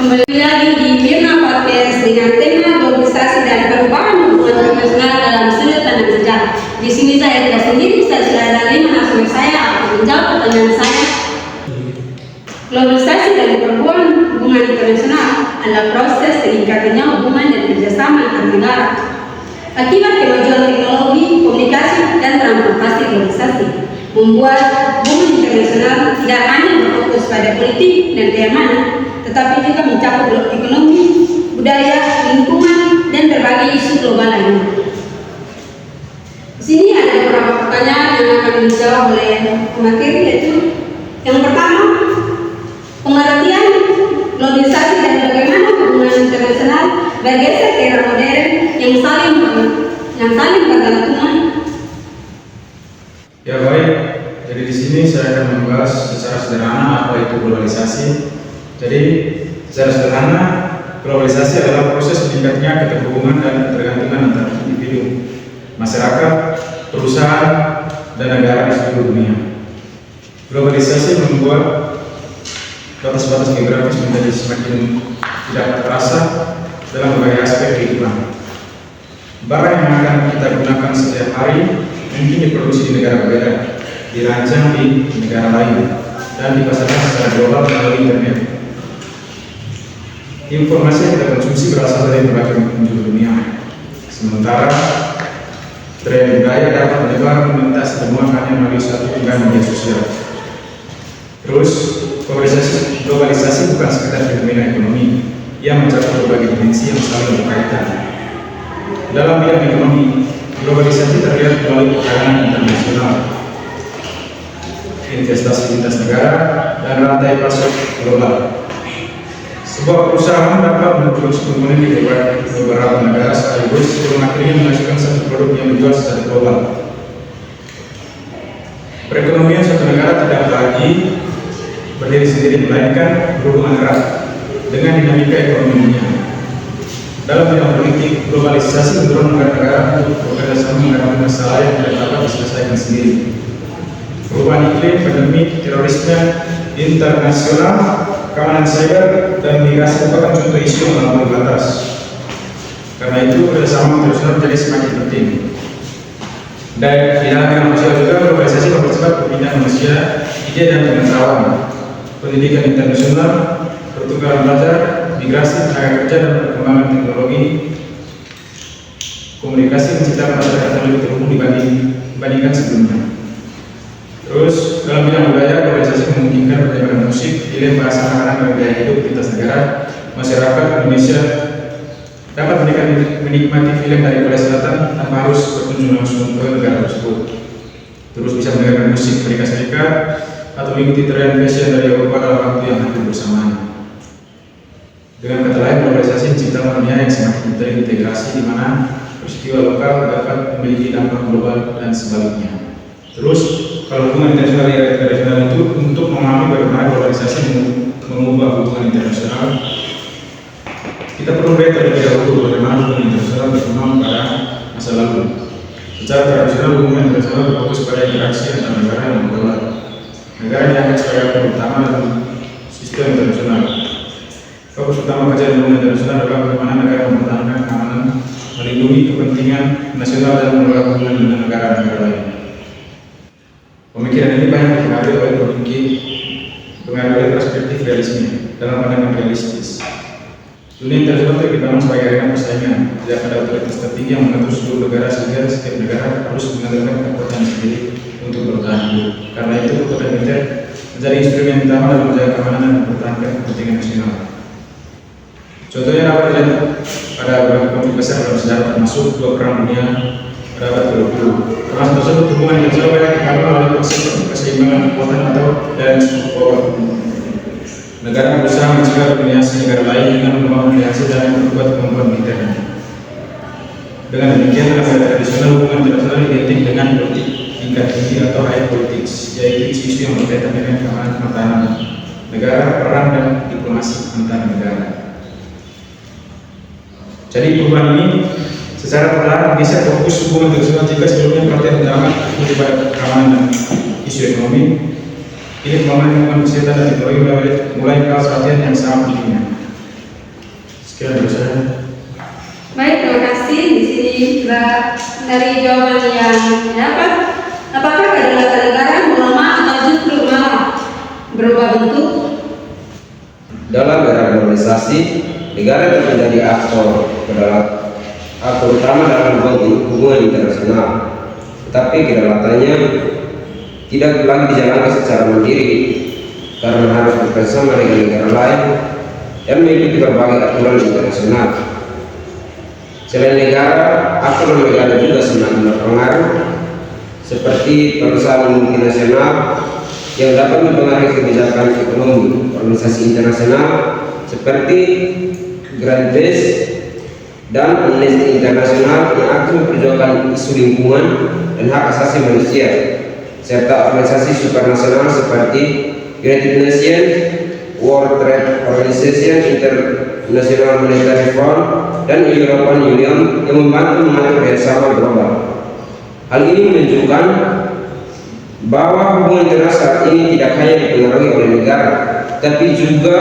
Kembali lagi di Mirna Podcast dengan tema globalisasi dan perubahan hubungan internasional dalam sudut pandang sejarah. Di sini saya tidak sendiri, saya sudah ada 5 narasumber saya akan menjawab pertanyaan saya. Globalisasi dan perubahan hubungan internasional adalah proses meningkatnya hubungan dan kerjasama antar negara. Akibat kemajuan teknologi, komunikasi, dan transportasi globalisasi membuat hubungan internasional tidak hanya berfokus pada politik dan keamanan, tetapi juga mencakup ekonomi, budaya, lingkungan, dan berbagai isu global lainnya. Di sini ada beberapa pertanyaan yang akan dijawab oleh pemateri, yaitu yang pertama, pengertian globalisasi dan bagaimana hubungan internasional bergeser ke era modern yang saling bergantungan. Ya baik, jadi di sini saya akan membahas secara sederhana apa itu globalisasi. Jadi secara sederhana, globalisasi adalah proses meningkatnya keterhubungan dan ketergantungan antara individu, masyarakat, perusahaan, dan negara di seluruh dunia. Globalisasi membuat batas-batas geografis menjadi semakin tidak terasa dalam berbagai aspek kehidupan. Barang yang akan kita gunakan setiap hari mungkin diproduksi di negara berbeda, dirancang di negara lain, dan dipasarkan secara global melalui internet. Informasi yang kita konsumsi berasal dari berbagai penjuru dunia. Sementara tren budaya dapat menyebar melintas semua hanya melalui satu unggahan media sosial. Terus, globalisasi bukan sekedar fenomena ekonomi, ia mencakup berbagai dimensi yang saling berkaitan. Dalam bidang ekonomi, globalisasi terlihat melalui perdagangan internasional, investasi lintas negara, dan rantai pasok global. Sebuah perusahaan dapat memproduksi komponen di beberapa negara sekaligus sebelum akhirnya menghasilkan satu produk yang dijual secara global. Perekonomian suatu negara tidak lagi berdiri sendiri, melainkan berhubungan erat dengan dinamika ekonominya. Dalam bidang politik, globalisasi mendorong negara-negara untuk bekerjasama menghadapi masalah yang tidak dapat diselesaikan sendiri. Perubahan iklim, pandemi, terorisme internasional, keamanan cyber, dan migrasi merupakan contoh isu yang melampaui batas. Karena itu, kerjasama internasional menjadi semakin penting. Dan di dalam bidang sosial juga, globalisasi mempercepat perpindahan manusia, ide dan pengetahuan, pendidikan internasional, pertukaran belajar, migrasi tenaga kerja, dan perkembangan teknologi komunikasi menciptakan masyarakat yang lebih terhubung dibandingkan sebelumnya. Terus, dalam bidang budaya, globalisasi memungkinkan penyebaran musik, film, bahasa makanan, dan gaya hidup lintas negara. Masyarakat Indonesia dapat menikmati film dari Korea Selatan tanpa harus berkunjung langsung ke negara tersebut. Terus bisa mendengarkan musik Amerika Serikat atau mengikuti tren fashion dari Eropa dalam waktu yang hampir bersamaan. Dengan kata lain, globalisasi menciptakan dunia yang semakin terintegrasi, di mana peristiwa lokal dapat memiliki dampak global dan sebaliknya. Terus, kalau hubungan internasional dan internasional itu untuk memahami bagaimana globalisasi mengubah hubungan internasional, kita perlu melihat terlebih dahulu bagaimana hubungan internasional berkembang pada masa lalu. Secara tradisional, hubungan internasional berfokus pada interaksi antar negara yang berdaulat. Negara yang dianggap sebagai aktor utama dalam sistem internasional. Fokus utama kajian hubungan internasional adalah bagaimana negara mempertahankan keamanan, melindungi kepentingan nasional, dan mengelola hubungan dengan negara-negara lain. Pemikiran ini banyak dipengaruhi oleh perspektif realisme dalam pandangan realistis. Dunia internasional dibangun sebagai arena persaingan. Tidak ada otoritas tertinggi yang mengatur seluruh negara, sehingga setiap negara harus mengandalkan kekuatan sendiri untuk bertahan hidup. Karena itu, kekuatan militer menjadi instrumen utama dalam menjaga keamanan dan mempertahankan kepentingan nasional. Contohnya dapat dilihat pada beberapa konflik besar dalam sejarah, termasuk dua perang dunia pada abad ke-20. Perang tersebut hubungan internasional banyak dipengaruhi oleh keseimbangan kekuatan atau balance of power. Negara berusaha mencegah dominasi negara lain dengan membangun aliansi dan memperkuat kemampuan militernya. Dengan demikian, negara tradisional hubungan internasional identik dengan politik tingkat tinggi atau high politics, yaitu isu-isu yang berkaitan dengan keamanan pertahanan negara, perang, dan diplomasi antar negara. Jadi perubahan ini secara perlahan bisa fokus hubungan internasional jika sebelumnya perhatian utama lebih pada keamanan dan isu ekonomi. Ini pengembangan hubungan kesehatan dan teknologi mulai kalah perhatian yang sangat pentingnya. saudara. Baik, terima kasih. Di sini dari jawaban yang dapat, apakah kedaulatan negara melemah atau justru malah berubah bentuk? Dalam era globalisasi, negara dapat menjadi aktor utama dalam hubungan internasional, tetapi kedaulatannya tidak lagi dijalankan secara mandiri karena harus bekerjasama dengan negara lain dan mengikuti berbagai aturan internasional. Selain negara, aturan negara juga semakin berpengaruh, seperti perusahaan multinasional yang dapat mempengaruhi kebijakan ekonomi. Organisasi internasional seperti Greenpeace dan Amnesty International yang aktif memperjuangkan isu lingkungan dan hak asasi manusia, serta organisasi supranasional seperti United Nations, World Trade Organization, International Monetary Fund, dan European Union yang membantu mengatur kerjasama global. Hal ini menunjukkan bahwa hubungan internasional ini tidak hanya dipengaruhi oleh negara, tapi juga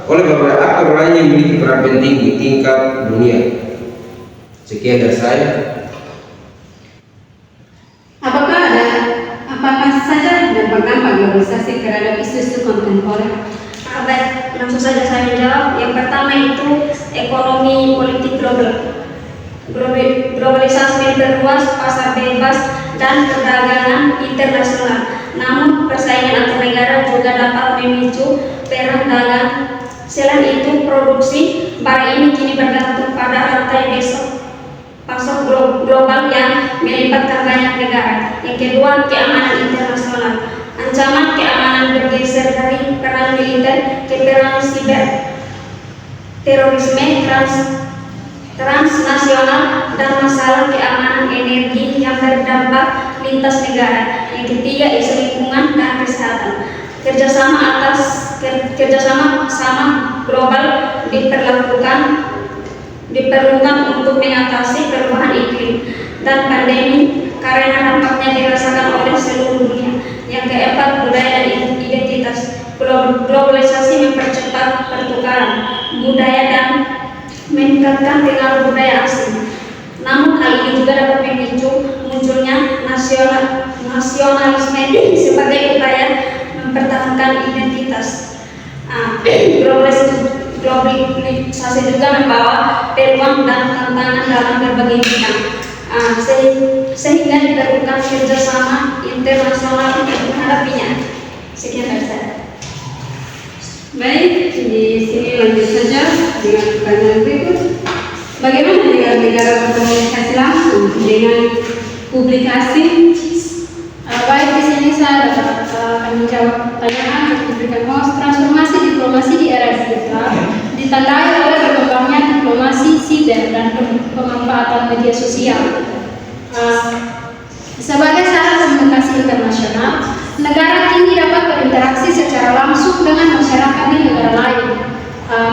oleh beberapa aktor lain yang memiliki peran penting di tingkat dunia. Sekian dari saya. Apakah saja dampak globalisasi terhadap isu-isu kontemporer? Baik, langsung saja saya menjawab. Yang pertama itu ekonomi politik global. Globalisasi memperluas pasar bebas dan perdagangan internasional. Namun persaingan antar negara juga dapat memicu perang dagang. Selain itu, produksi barang ini kini bergantung pada rantai pasok global yang melibatkan banyak negara. Yang kedua, keamanan internasional. Ancaman keamanan bergeser dari perang militer ke perang siber, terorisme transnasional, dan masalah keamanan energi yang berdampak lintas negara. Yang ketiga, isu lingkungan dan kesehatan. Kerjasama global diperlukan untuk mengatasi perubahan iklim dan pandemi karena dampaknya dirasakan oleh seluruh dunia. Yang keempat, budaya dan identitas. Globalisasi mempercepat pertukaran budaya dan meningkatkan pengaruh budaya asing. Namun hal ini juga dapat memicu munculnya nasionalisme sebagai upaya mempertahankan identitas. Globalisasi juga membawa peluang dan tantangan dalam berbagai bidang, sehingga diperlukan kerjasama internasional untuk menghadapinya. Sekian dari saya. Baik, di sini lanjut saja dengan pertanyaan berikut. Bagaimana negara-negara berkomunikasi langsung dengan publikasi? Baik, di sini saya dapat menjawab pertanyaan yang diberikan host. Transformasi diplomasi di era digital ditandai oleh berkembangnya diplomasi siber dan pemanfaatan media sosial. Sebagai sarana komunikasi internasional, negara kini dapat berinteraksi secara langsung dengan masyarakat di negara lain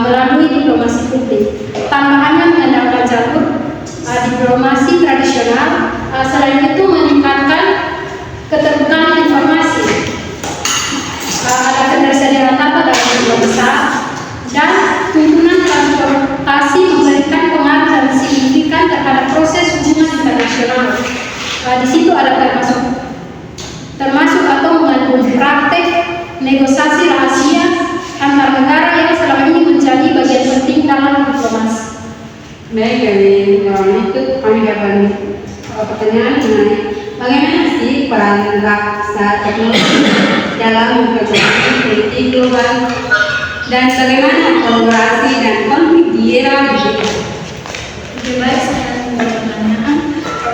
melalui diplomasi publik. Tambahannya mengandalkan jalur diplomasi tradisional. Selain itu meningkatkan keterbukaan informasi, ada ketersediaan data dalam jumlah besar, dan tuntunan transportasi memberikan pengaruh dan signifikan terhadap proses hubungan internasional. Di situ ada termasuk atau mengandung praktek negosiasi rahasia antar negara yang selama ini menjadi bagian penting dalam diplomasi. Baik, dari jawaban itu kami dapat pertanyaan mengenai bagaimana sih peran raksa teknologi dalam memperbaiki politik global dan bagaimana kolaborasi dan konflik di era digital. Oke, baik, saya akan menjawab pertanyaan.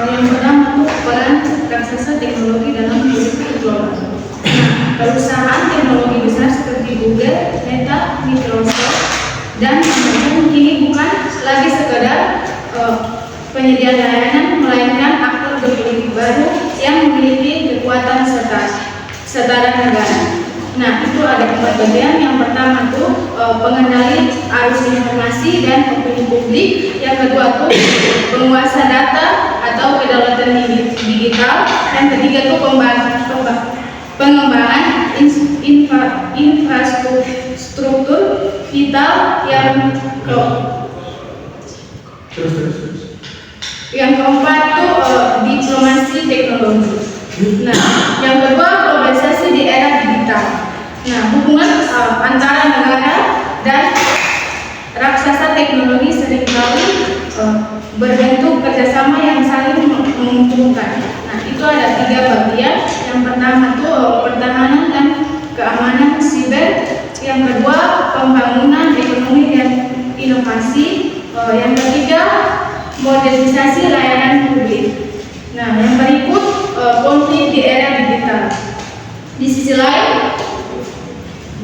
Yang pertama itu peran raksasa teknologi dalam politik global. Perusahaan teknologi besar seperti Google, Meta, Microsoft, dan Amazon kini bukan lagi sekedar penyedia layanan, melainkan aktor geopolitik baru yang memiliki kekuatan setara negara. Nah, itu ada 4 bagian. Yang pertama tuh pengendali arus informasi dan opini publik. Yang kedua tuh penguasa data atau kedaulatan digital. Yang ketiga tuh pengembangan infrastruktur vital. Yang Terus. Yang keempat itu diplomasi teknologi. Nah, yang kedua globalisasi di era digital. Nah, hubungan antara negara dan raksasa teknologi seringkali berbentuk kerjasama yang saling menguntungkan. Nah, itu ada 3 bagian. Yang pertama itu pertahanan dan keamanan siber. Yang kedua pembangunan ekonomi dan inovasi. Yang ketiga modernisasi layanan publik. Nah, yang berikut konflik di era digital. Di sisi lain,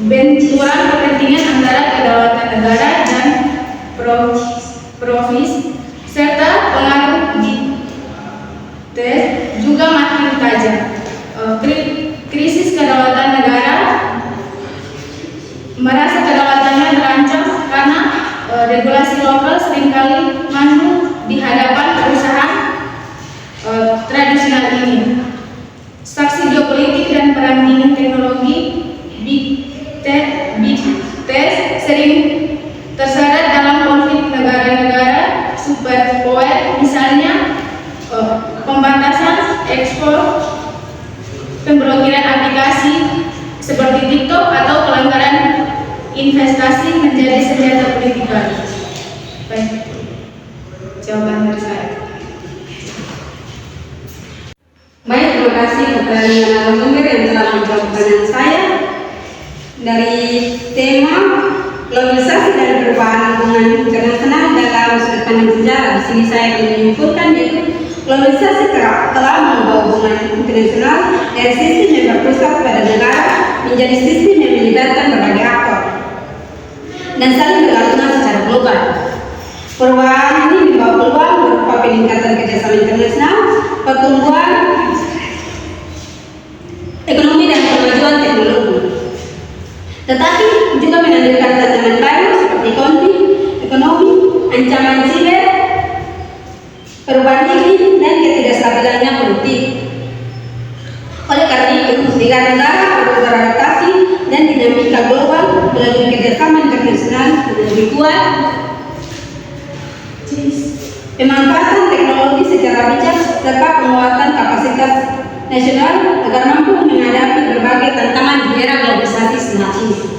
benturan kepentingan antara kedaulatan negara dan profesi serta pengaruh digital juga makin tajam. Krisis kedaulatan negara merasa kedaulatannya terancam karena regulasi lokal seringkali mandu di hadapan perusahaan tradisional ini. Saksi geopolitik dan perang dingin teknologi big tech sering terseret dalam konflik negara-negara superpower, misalnya pembatasan ekspor, pemblokiran aplikasi seperti TikTok atau pelanggaran investasi menjadi senjata political. Baik, jawaban dari saya. Baik, terima kasih kepada narasumber yang telah menjawab pertanyaan saya. Dari tema globalisasi dan perubahan hubungan internasional dalam sudut pandang sejarah, di sini saya akan menyimpulkan yaitu globalisasi telah mengubah hubungan internasional dari sistem yang berpusat pada negara menjadi sistem yang melibatkan berbagai aktor dan saling bergantungan secara global. Perubahan ini membawa peluang berupa peningkatan kerjasama internasional, pertumbuhan ekonomi dan kemajuan teknologi. Tetapi juga menimbulkan tantangan baru seperti konflik ekonomi, ancaman siber, perubahan iklim dan ketidakstabilannya politik. Oleh karena itu, negara-negara perlu beradaptasi dan dinamika global melalui kerjasama internasional yang lebih kuat, pemanfaatan teknologi secara bijak serta penguatan kapasitas nasional agar mampu menghadapi berbagai tantangan di era globalisasi saat ini.